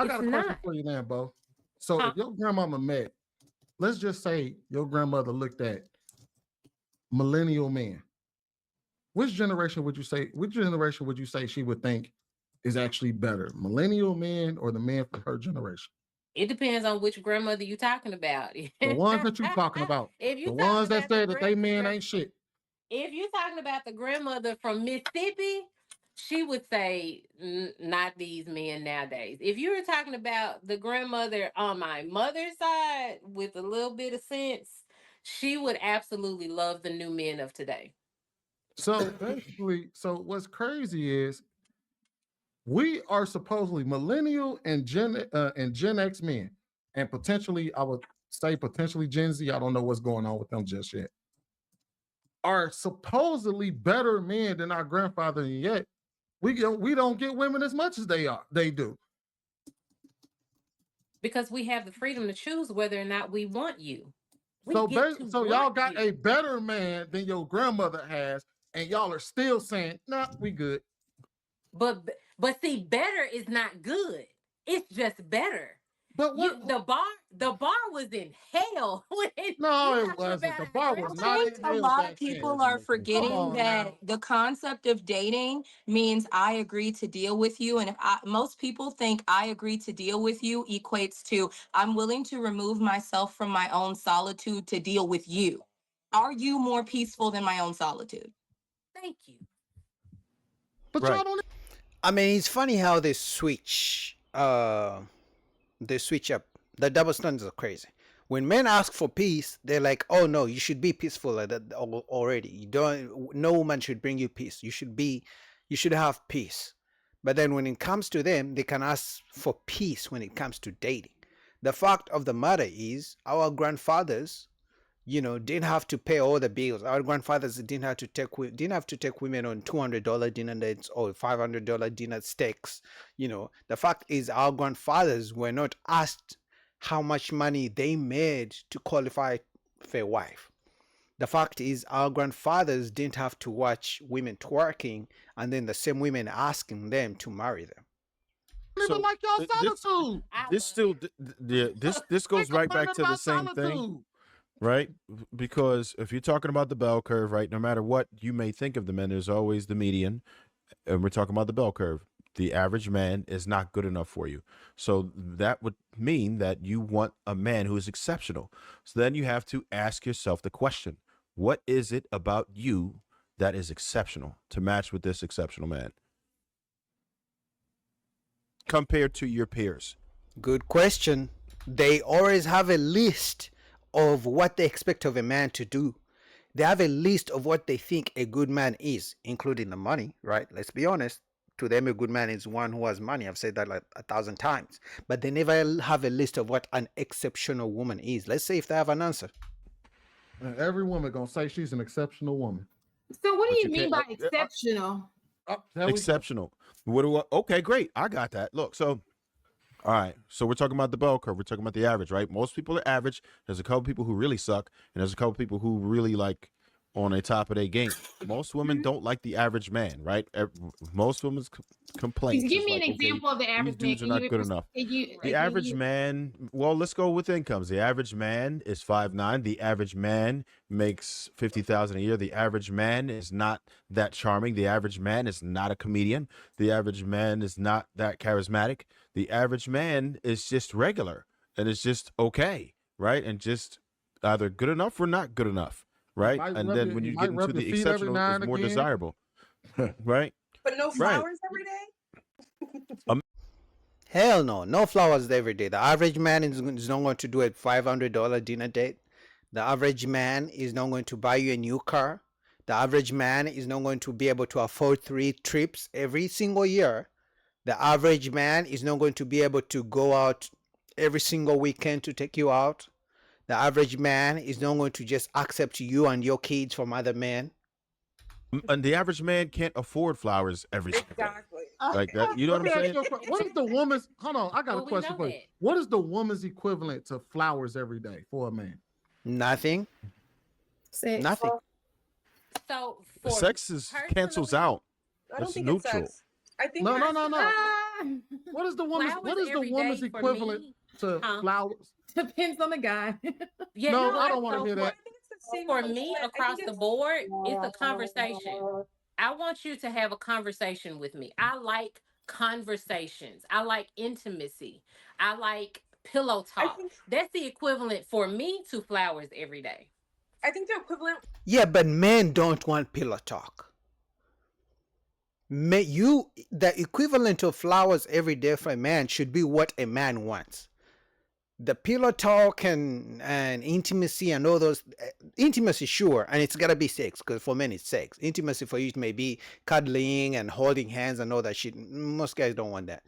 I It's got a question not. for you, then, Bo. So Huh? if your grandmama met, let's just say your grandmother looked at millennial men. Which generation would you say? Which generation would you say she would think is actually better, millennial men or the men from her generation? It depends on which grandmother you're talking about. The ones that you talking about, If the you're talking ones that about the say that they men ain't shit. if you're talking about the grandmother from Mississippi, she would say, not these men nowadays. If you were talking about the grandmother on my mother's side with a little bit of sense, she would absolutely love the new men of today. So basically, so what's crazy is we are supposedly millennial and Gen X men, and potentially I would say potentially Gen Z. I don't know what's going on with them just yet. Are supposedly better men than our grandfather, and yet we don't get women as much as they do. Because we have the freedom to choose whether or not we want you. We So get to so y'all want got you. a better man than your grandmother has, and y'all are still saying, "Nah, we good." But see, better is not good. It's just better. But You what? the bar was in hell when No, you it talking wasn't. about The our bar was I not think in grandmother. a hell lot of back then. people are Come forgetting on that now. the concept of dating means I agree to deal with you. And if most people think I agree to deal with you equates to I'm willing to remove myself from my own solitude to deal with you. Are you more peaceful than my own solitude? Thank you. But y'all Right. don't. I mean, it's funny how they switch up. The double standards are crazy. When men ask for peace, they're like, "Oh no, you should be peaceful like that already. You don't. No woman should bring you peace. You should have peace." But then when it comes to them, they can ask for peace when it comes to dating. The fact of the matter is, our grandfathers, didn't have to pay all the bills. Our grandfathers didn't have to take women on $200 dinner dates or $500 dinner steaks. The fact is, our grandfathers were not asked how much money they made to qualify for a wife. The fact is, our grandfathers didn't have to watch women twerking and then the same women asking them to marry them. Even So like y'all this solitude. I this love still it. this They goes right back complaining to the about same thing, solitude. right? Because if you're talking about the bell curve, right, no matter what you may think of the men, there's always the median, and we're talking about the bell curve. The average man is not good enough for you. So that would mean that you want a man who is exceptional. So then you have to ask yourself the question, what is it about you that is exceptional to match with this exceptional man compared to your peers? Good question. They always have a list of what they expect of a man to do. They have a list of what they think a good man is, including the money, right? Let's be honest. To them, a good man is one who has money. I've said that like 1,000 times. But they never have a list of what an exceptional woman is. Let's see if they have an answer. And every woman gonna say she's an exceptional woman. So what do But you you mean can't. by exceptional? There we go. Exceptional. Okay, great. I got that. Look, so all right. So we're talking about the bell curve. We're talking about the average, right? Most people are average. There's a couple people who really suck, and there's a couple people who really like on a top of their game. Most women don't like the average man, right? Most women's complaints Give is me an like, okay, example of the these average man. dudes are not good enough. The average man, well, let's go with incomes. The average man is 5'9". The average man makes 50,000 a year. The average man is not that charming. The average man is not a comedian. The average man is not that charismatic. The average man is just regular and it's just okay, right? And just either good enough or not good enough, right? And then when You you get might into rub your the feet every exceptional, now it's and more again. desirable, right? But no Right. flowers every day? Hell no, no flowers every day. The average man is not going to do a $500 dinner date. The average man is not going to buy you a new car. The average man is not going to be able to afford 3 trips every single year. The average man is not going to be able to go out every single weekend to take you out. The average man is not going to just accept you and your kids from other men. And the average man can't afford flowers every single day. Exactly. Like that, you know Let what me I'm ask saying? you a question. What is the woman's? Hold on, I got a Well, we question know for you. that. What is the woman's equivalent to flowers every day for a man? Nothing. Sex. Nothing. So for Sex is cancels personally, out. I don't It's think neutral. it's sex. I think No, you're no, no, no. What is the woman's? What Flowers is the every woman's day for equivalent me, to huh? flowers? Depends on the guy. Yeah, No, no, I I don't want to so hear Well, that. I think it's the same for concept. me I across think the it's board, it's a conversation. I want you to have a conversation with me. I like conversations. I like intimacy. I like pillow I talk. think That's the equivalent for me to flowers every day. the equivalent. Yeah, but men don't want pillow talk. The equivalent of flowers every day for a man should be what a man wants. The pillow talk and intimacy and all those intimacy, sure, and it's gotta be sex, because for men it's sex. Intimacy for you it may be cuddling and holding hands and all that shit. Most guys don't want that,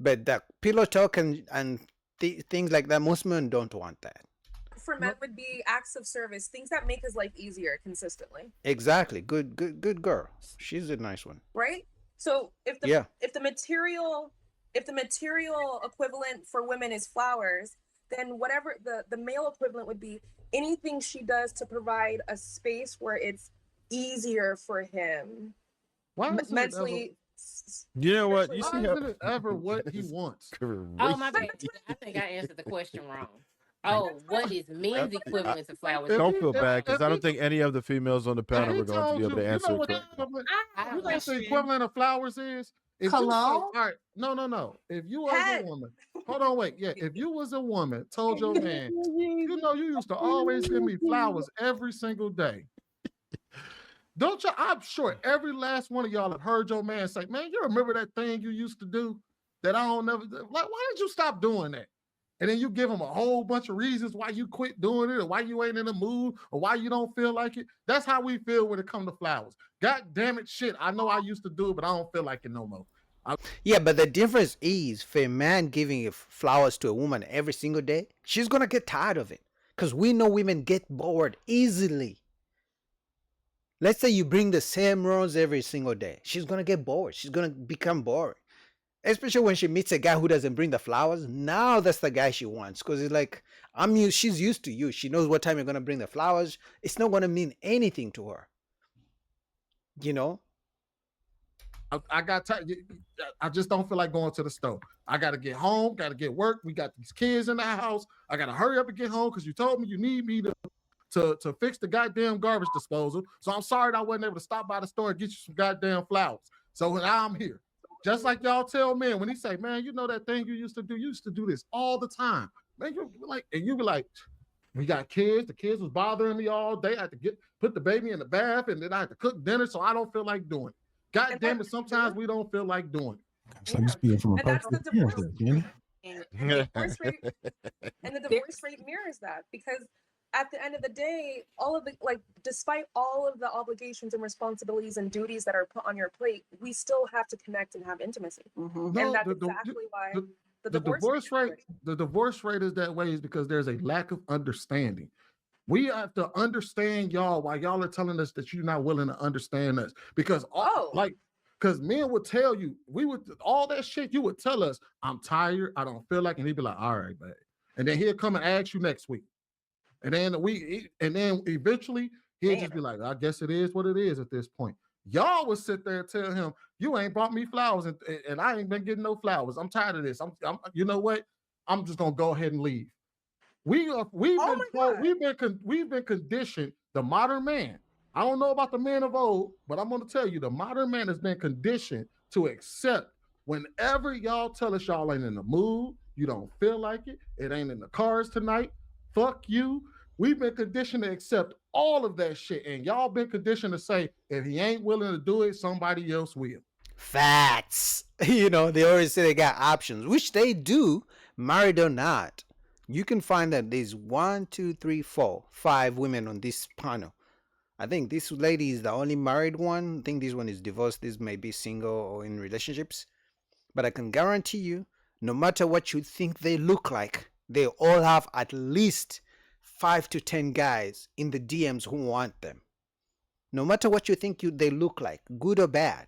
but the pillow talk and things like that, most men don't want that. For men would be acts of service, things that make his life easier consistently, Exactly. Good girl. She's a nice one. right? So if the Yeah. if the material equivalent for women is flowers, then whatever the male equivalent would be anything she does to provide a space where it's easier for him Why is it ever, mentally. You know what? You why see how isn't it ever what he wants? Oh, my bad. I think I answered the question wrong. Oh, what is men's equivalent to flowers? If don't he- feel bad because if I he- don't think any of the females on the If panel he are going to told be able you, to you answer know it what the correctly. equivalent, I you don't know what the Question. equivalent of flowers is? If you say, Cologne? all right, no. If you as a Head. woman, hold on, wait, yeah. If you was a woman, told your man, you know, you used to always give me flowers every single day. Don't you? I'm sure every last one of y'all have heard your man say, "Man, you remember that thing you used to do that I don't never do? Like, why did you stop doing that?" And then you give him a whole bunch of reasons why you quit doing it, or why you ain't in the mood, or why you don't feel like it. That's how we feel when it comes to flowers. God damn it, shit. I know I used to do it, but I don't feel like it no more. Yeah, but the difference is for a man giving flowers to a woman every single day, she's gonna get tired of it. Because we know women get bored easily. Let's say you bring the same rose every single day. She's gonna get bored. She's gonna become boring. Especially when she meets a guy who doesn't bring the flowers. Now that's the guy she wants. Because it's like, she's used to you. She knows what time you're gonna bring the flowers. It's not gonna mean anything to her. You know? I got tired. I just don't feel like going to the store. I got to get home, got to get work. We got these kids in the house. I got to hurry up and get home because you told me you need me to fix the goddamn garbage disposal. So I'm sorry that I wasn't able to stop by the store and get you some goddamn flowers. So now I'm here. Just like y'all tell men when he say, man, you know that thing you used to do this all the time. Man, you like, and you be like, we got kids. The kids was bothering me all day. I had to put the baby in the bath, and then I had to cook dinner, so I don't feel like doing it. God damn it, sometimes we don't feel like doing it. So you speaking from a And that's personal the divorce experience, Jenny? and the divorce rate and the divorce rate mirrors that, because at the end of the day, all of the, like, despite all of the obligations and responsibilities and duties that are put on your plate, we still have to connect and have intimacy. No, And that's the- exactly why the- the The divorce divorce rate is that way is because there's a lack of understanding. We have to understand y'all while y'all are telling us that you're not willing to understand us. Because because men would tell you, all that shit, you would tell us, I'm tired, I don't feel like, and he'd be like, all right, babe. And then he'll come and ask you next week. And then eventually he'll just be like, I guess it is what it is at this point. Y'all would sit there and tell him, you ain't brought me flowers, and I ain't been getting no flowers. I'm tired of this. I'm you know what? I'm just gonna go ahead and leave. We've been conditioned. The modern man. I don't know about the men of old, but I'm gonna tell you, the modern man has been conditioned to accept whenever y'all tell us y'all ain't in the mood, you don't feel like it, it ain't in the cards tonight. Fuck you. We've been conditioned to accept all of that shit, and y'all been conditioned to say, if he ain't willing to do it, somebody else will. Facts. You know, they always say they got options, which they do, married or not. You can find that there's 1, 2, 3, 4, 5 women on this panel. I think this lady is the only married one. I think this one is divorced. This may be single or in relationships. But I can guarantee you, no matter what you think they look like, they all have at least 5 to 10 guys in the DMs who want them. No matter what you think they look like, good or bad.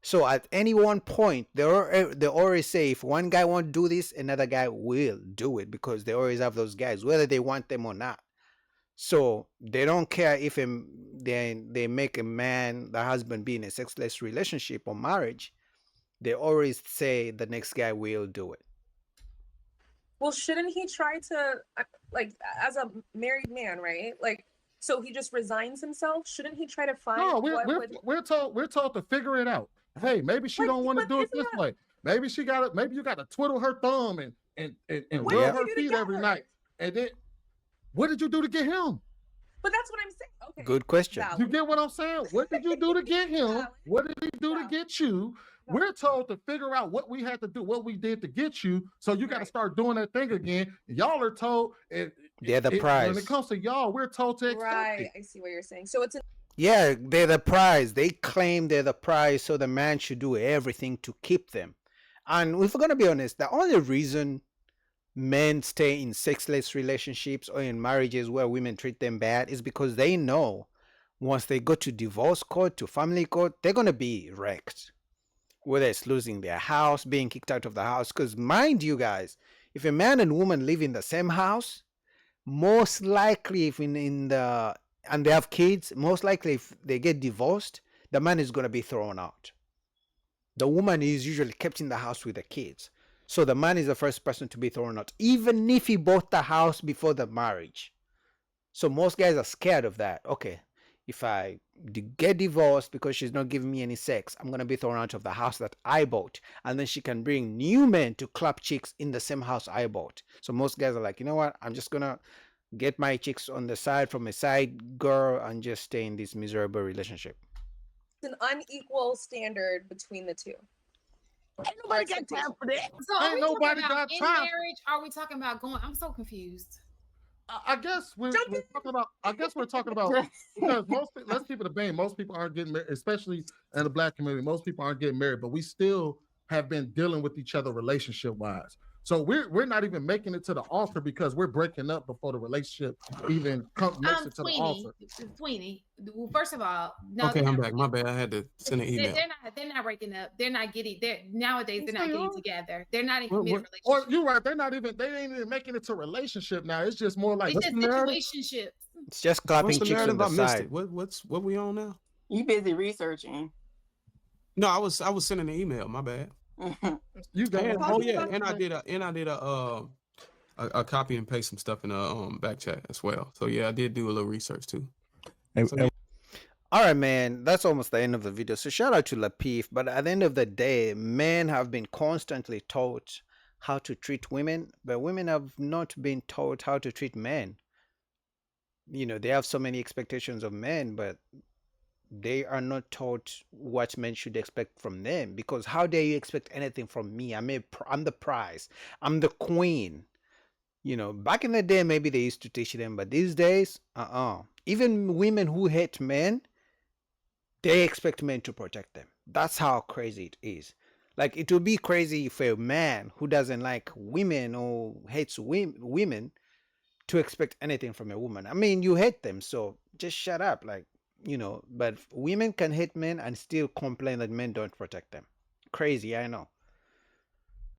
So at any one point, they always say if one guy won't do this, another guy will do it, because they always have those guys, whether they want them or not. So they don't care if they make a man, the husband, be in a sexless relationship or marriage. they always say the next guy will do it. Well, shouldn't he try to, like, as a married man, right? Like, so he just resigns himself? Shouldn't he try to find No, what would? we're told to figure it out. Hey, maybe she Like, don't want to but do it isn't this that- way. Maybe she got to. Maybe you got to twiddle her thumb and What Yeah. rub did her you do feet every together? night. And then, what did you do to get him? But that's what I'm saying. Okay. Good question. valid. You get what I'm saying? What did you do to get him? Valid. What did he do to Valid. get you? Valid. We're told to figure out what we had to do, what we did to get you. So you got to Right. start doing that thing again. Y'all are told They're the when prize. it comes to y'all, we're told to accept Right. it. I see what you're saying. So it's an Yeah, they're the prize. They claim they're the prize, so the man should do everything to keep them. And if we're gonna be honest, the only reason men stay in sexless relationships or in marriages where women treat them bad is because they know once they go to divorce court, to family court, they're gonna be wrecked. Whether it's losing their house, being kicked out of the house. Because mind you guys, if a man and woman live in the same house, most likely if in the and they have kids, most likely if they get divorced, the man is gonna be thrown out. The woman is usually kept in the house with the kids. So the man is the first person to be thrown out, even if he bought the house before the marriage. So most guys are scared of that. Okay, if I get divorced because she's not giving me any sex, I'm going to be thrown out of the house that I bought. And then she can bring new men to clap chicks in the same house I bought. So most guys are like, you know what? I'm just going to get my chicks on the side from a side girl and just stay in this miserable relationship. unequal standard between the two. Ain't nobody got time for that. So are Ain't we nobody talking about got in time. marriage? Or are we talking about going? I'm so confused. I guess we're talking about. I guess we're talking about because let's keep it a bang. Most people aren't getting married, especially in the Black community. Most people aren't getting married, but we still have been dealing with each other relationship wise. So we're not even making it to the altar because we're breaking up before the relationship even makes it to the Sweeney, altar. Sweeney. Well, first of all, no. Okay, they're I'm not back. My bad. I had to send an email. They're not breaking up. They're not getting. They're nowadays. They're not Yes, they getting are. together. They're not in Or committed relationships. you're right. They ain't even making it to relationship now. It's just more like It's just the narrative? situationships. It's just clapping What's the chicks on narrative? the I missed side. it. What we on now? You busy researching. No, I was sending an email. My bad. you got. And, oh yeah, and I did a copy and paste some stuff in a back chat as well. So yeah, I did do a little research too. So, All right, man, that's almost the end of the video. So shout out to Lapif. But at the end of the day, men have been constantly taught how to treat women, but women have not been taught how to treat men. You know, they have so many expectations of men, but they are not taught what men should expect from them. Because how dare you expect anything from me? I'm the prize. I'm the queen. You know, back in the day, maybe they used to teach them, but these days, even women who hate men, they expect men to protect them. That's how crazy it is. Like, it would be crazy if a man who doesn't like women or hates women to expect anything from a woman. I mean, you hate them, so just shut up. Like, you know, but women can hate men and still complain that men don't protect them. Crazy, I know.